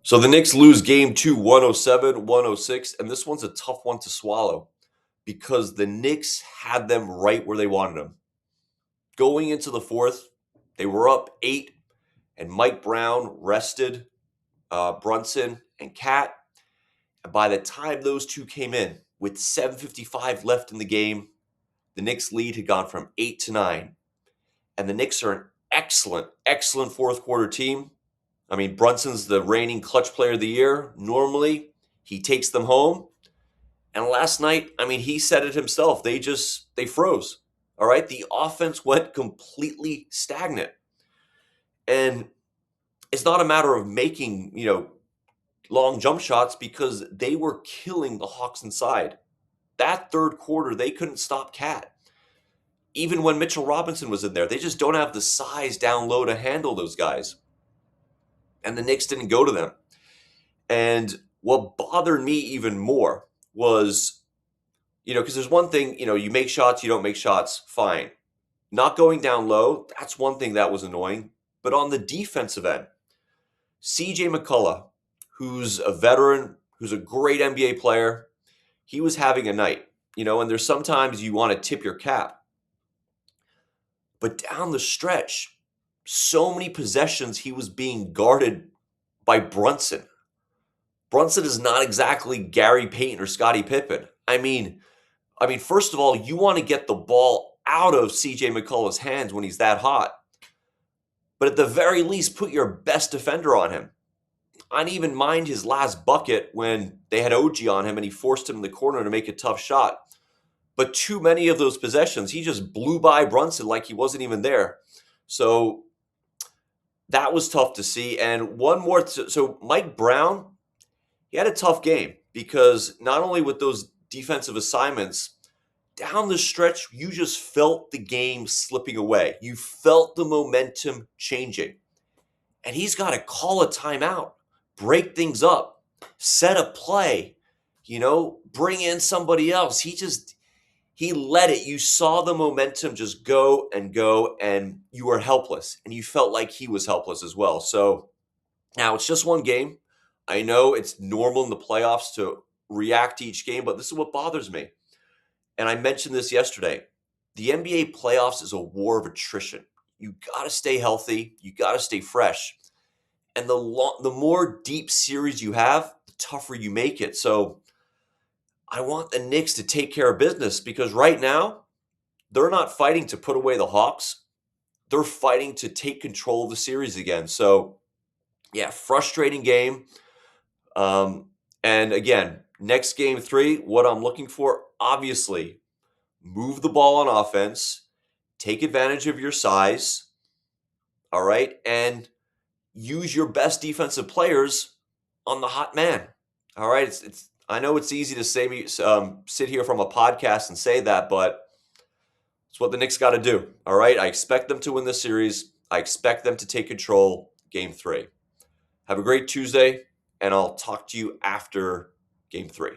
So the Knicks lose game two, 107-106, and this one's a tough one to swallow because the Knicks had them right where they wanted them. Going into the fourth, they were up 8, and Mike Brown rested Brunson and Cat. And by the time those two came in, with 7:55 left in the game, the Knicks lead had gone from 8 to 9. And the Knicks are an excellent fourth quarter team. I mean, Brunson's the reigning clutch player of the year. Normally, he takes them home. And last night, I mean, he said it himself. They froze. All right. The offense went completely stagnant. And it's not a matter of making, long jump shots because they were killing the Hawks inside. That third quarter, they couldn't stop Cat. Even when Mitchell Robinson was in there, they just don't have the size down low to handle those guys. And the Knicks didn't go to them. And what bothered me even more was, because there's one thing, you make shots, you don't make shots, fine. Not going down low, that's one thing that was annoying. But on the defensive end, CJ McCullough, who's a veteran, who's a great NBA player, he was having a night, and there's sometimes you want to tip your cap. But down the stretch, so many possessions he was being guarded by Brunson. Brunson is not exactly Gary Payton or Scottie Pippen. I mean, first of all, you want to get the ball out of CJ McCullough's hands when he's that hot. But at the very least, put your best defender on him. I didn't even mind his last bucket when they had OG on him and he forced him in the corner to make a tough shot. But too many of those possessions, he just blew by Brunson like he wasn't even there. So that was tough to see. And one more. So Mike Brown, he had a tough game because not only with those defensive assignments, down the stretch, you just felt the game slipping away. You felt the momentum changing. And he's got to call a timeout, break things up, set a play, bring in somebody else. He let it. You saw the momentum just go, and you were helpless. And you felt like he was helpless as well. So now it's just one game. I know it's normal in the playoffs to react to each game, but this is what bothers me. And I mentioned this yesterday. The NBA playoffs is a war of attrition. You got to stay healthy. You got to stay fresh. And the more deep series you have, the tougher you make it. So I want the Knicks to take care of business because right now, they're not fighting to put away the Hawks. They're fighting to take control of the series again. So, yeah, frustrating game. And again, next game 3, what I'm looking for, obviously, move the ball on offense, take advantage of your size, all right, and use your best defensive players on the hot man, all right? I know it's easy to say sit here from a podcast and say that, but it's what the Knicks got to do, all right? I expect them to win this series. I expect them to take control game 3. Have a great Tuesday, and I'll talk to you after game 3.